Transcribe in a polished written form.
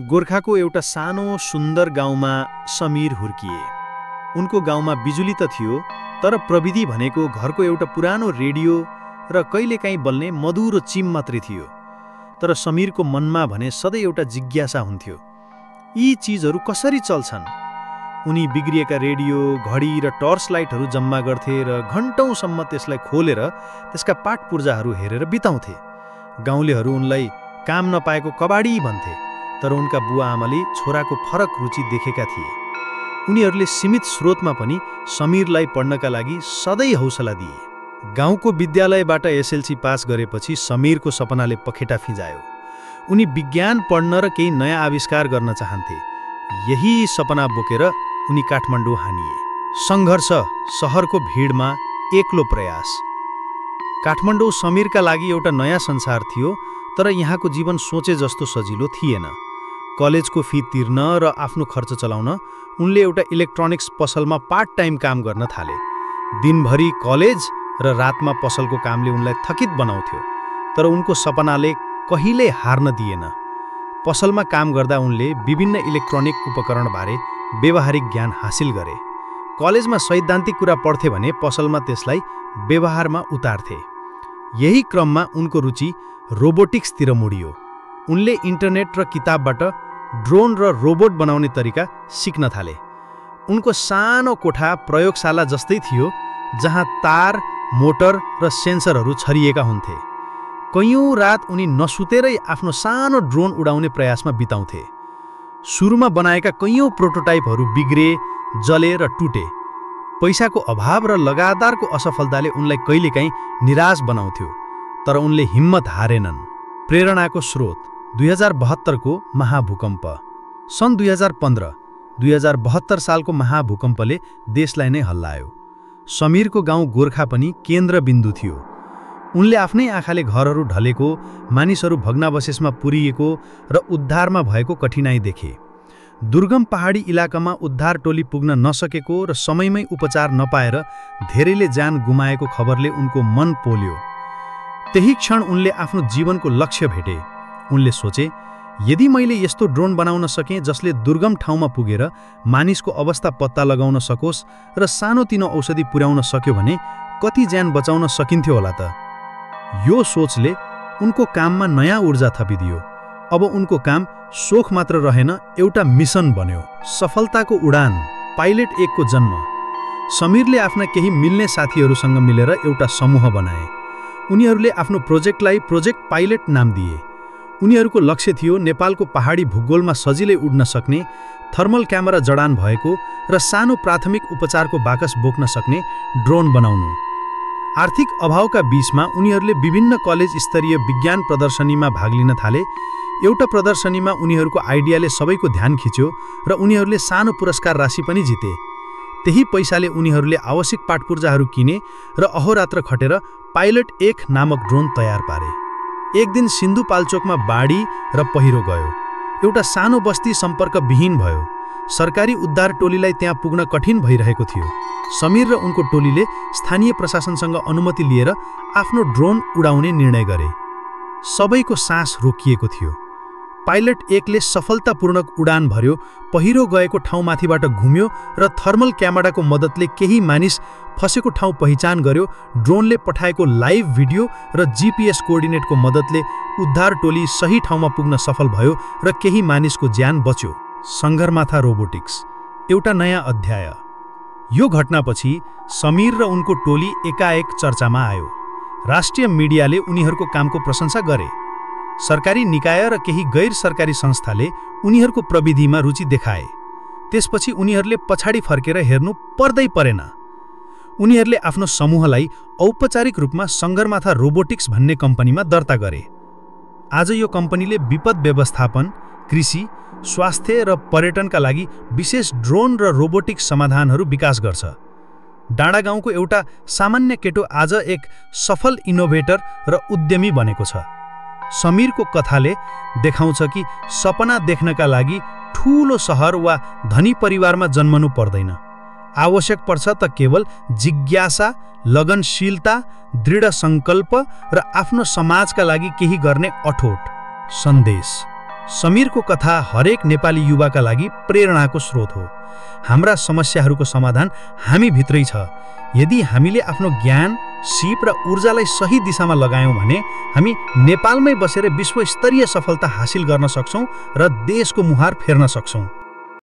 गोर्खाको एउटा सानो सुन्दर गाउँमा समीर हुर्किए। उनको गाउँमा बिजुली त थियो, तर प्रविधि भनेको घरको एउटा पुरानो रेडियो र कहिलेकाहीँ बल्ने मधुरो चिम मात्रै थियो। तर समीरको मनमा भने सधैँ एउटा जिज्ञासा हुन्थ्यो, यी चिजहरू कसरी चल्छन्? उनी बिग्रिएका रेडियो, घडी र टर्च लाइटहरू जम्मा गर्थे र घण्टौँसम्म त्यसलाई खोलेर त्यसका पाटपुर्जाहरू हेरेर बिताउँथे। गाउँलेहरू उनलाई काम नपाएको कबाडी भन्थे, तर उनका बुवा आमाले छोराको फरक रुचि देखेका थिए। उनीहरूले सीमित स्रोतमा पनि समीरलाई पढ्नका लागि सधैँ हौसला दिए। गाउँको विद्यालयबाट एसएलसी पास गरेपछि समीरको सपनाले पखेटा फिजायो। उनी विज्ञान पढ्न र केही नयाँ आविष्कार गर्न चाहन्थे। यही सपना बोकेर उनी काठमाडौँ हानिए। सङ्घर्ष, सहरको भिडमा एक्लो प्रयास। काठमाडौँ समीरका लागि एउटा नयाँ संसार थियो, तर यहाँको जीवन सोचे जस्तो सजिलो थिएन। कलेजको फी तिर्न र आफ्नो खर्च चलाउन उनले एउटा इलेक्ट्रोनिक्स पसलमा पार्ट टाइम काम गर्न थाले। दिनभरि कलेज र रातमा पसलको कामले उनलाई थकित बनाउँथ्यो, तर उनको सपनाले कहिल्यै हार्न दिएन। पसलमा काम गर्दा उनले विभिन्न इलेक्ट्रोनिक उपकरणबारे व्यवहारिक ज्ञान हासिल गरे। कलेजमा सैद्धान्तिक कुरा पढ्थे भने पसलमा त्यसलाई व्यवहारमा उतार्थे। यही क्रममा उनको रुचि रोबोटिक्सतिर मुडियो। उनले इन्टरनेट र किताबबाट ड्रोन र रोबोट बनाउने तरिका सिक्न थाले। उनको सानो कोठा प्रयोगशाला जस्तै थियो, जहाँ तार, मोटर र सेन्सरहरू छरिएका हुन्थे। कैयौँ रात उनी नसुतेरै आफ्नो सानो ड्रोन उडाउने प्रयासमा बिताउँथे। सुरुमा बनाएका कैयौँ प्रोटोटाइपहरू बिग्रे, जले र टुटे। पैसाको अभाव र लगातारको असफलताले उनलाई कहिलेकाहीँ निराश बनाउँथ्यो, तर उनले हिम्मत हारेनन्। प्रेरणाको स्रोत 2072 को महाभूकम्प। सन् 2015-2072 सालको महाभूकम्पले देशलाई नै हल्लायो। समीरको गाउँ गोर्खा पनि केन्द्रबिन्दु थियो। उनले आफ्नै आँखाले घरहरू ढलेको, मानिसहरू भग्नावशेषमा पुरिएको र उद्धारमा भएको कठिनाई देखे। दुर्गम पहाडी इलाकामा उद्धार टोली पुग्न नसकेको र समयमै उपचार नपाएर धेरैले ज्यान गुमाएको खबरले उनको मन पोल्यो। त्यही क्षण उनले आफ्नो जीवनको लक्ष्य भेटे। उनले सोचे, यदि मैले यस्तो ड्रोन बनाउन सकेँ जसले दुर्गम ठाउँमा पुगेर मानिसको अवस्था पत्ता लगाउन सकोस् र सानोतिनो औषधि पुर्याउन सक्यो भने कति ज्यान बचाउन सकिन्थ्यो होला त। यो सोचले उनको काममा नयाँ ऊर्जा थपिदियो। अब उनको काम सोख मात्र रहेन, एउटा मिसन बन्यो। सफलताको उडान, पाइलट 1 को जन्म। समीरले आफ्ना केही मिल्ने साथीहरूसँग मिलेर एउटा समूह बनाए। उनीहरूले आफ्नो प्रोजेक्टलाई प्रोजेक्ट पाइलट नाम दिए। उनीहरूको लक्ष्य थियो नेपालको पहाडी भूगोलमा सजिलै उड्न सक्ने, थर्मल क्यामेरा जडान भएको र सानो प्राथमिक उपचारको बाकस बोक्न सक्ने ड्रोन बनाउनु। आर्थिक अभावका बीचमा उनीहरूले विभिन्न कलेज स्तरीय विज्ञान प्रदर्शनीमा भाग लिन थाले। एउटा प्रदर्शनीमा उनीहरूको आइडियाले सबैको ध्यान खिच्यो र उनीहरूले सानो पुरस्कार राशि पनि जिते। त्यही पैसाले उनीहरूले आवश्यक पाटपुर्जाहरू किने र अहोरात्र खटेर पाइलट 1 नामक ड्रोन तयार पारे। एक दिन सिन्धुपाल्चोकमा बाढी र पहिरो गयो। एउटा सानो बस्ती सम्पर्कविहीन भयो। सरकारी उद्धार टोलीलाई त्यहाँ पुग्न कठिन भइरहेको थियो। समीर र उनको टोलीले स्थानीय प्रशासनसँग अनुमति लिएर आफ्नो ड्रोन उडाउने निर्णय गरे। सबैको सास रोकिएको थियो। पाइलट 1 ले सफलतापूर्वक उडान भर्यो, पहिरो गएको ठाउँमाथिबाट घुम्यो र थर्मल क्यामेराको मद्दतले केही मानिस फसेको ठाउँ पहिचान गर्यो। ड्रोनले पठाएको लाइभ भिडियो र जीपीएस कोअर्डिनेटको मद्दतले उद्धार टोली सही ठाउँमा पुग्न सफल भयो र केही मानिसको ज्यान बच्यो। सङ्गरमाथा रोबोटिक्स, एउटा नयाँ अध्याय। यो घटनापछि समीर र उनको टोली एकाएक चर्चामा आयो। राष्ट्रिय मिडियाले उनीहरूको कामको प्रशंसा गरे। सरकारी निकाय र केही गैर सरकारी संस्थाले उनीहरूको प्रविधिमा रुचि देखाए। त्यसपछि उनीहरूले पछाडि फर्केर हेर्नु पर्दै परेन। उनीहरूले आफ्नो समूहलाई औपचारिक रूपमा सङ्गरमाथा रोबोटिक्स भन्ने कम्पनीमा दर्ता गरे। आज यो कम्पनीले विपद व्यवस्थापन, कृषि, स्वास्थ्य र पर्यटनका लागि विशेष ड्रोन र रोबोटिक समाधानहरू विकास गर्छ। डाँडागाउँको एउटा सामान्य केटो आज एक सफल इनोभेटर र उद्यमी बनेको छ। समीरको कथाले देखाउँछ कि सपना देख्नका लागि ठूलो सहर वा धनी परिवारमा जन्मनु पर्दैन। आवश्यक पर्छ त केवल जिज्ञासा, लगनशीलता, दृढ सङ्कल्प र आफ्नो समाजका लागि केही गर्ने अठोट। सन्देश: समीरको कथा हरेक नेपाली युवाका लागि प्रेरणाको स्रोत हो। हाम्रा समस्याहरूको समाधान हामी भित्रै छ। यदि हामीले आफ्नो ज्ञान, सिप र ऊर्जालाई सही दिशामा लगायौँ भने हामी नेपालमै बसेर विश्वस्तरीय सफलता हासिल गर्न सक्छौँ र देशको मुहार फेर्न सक्छौँ।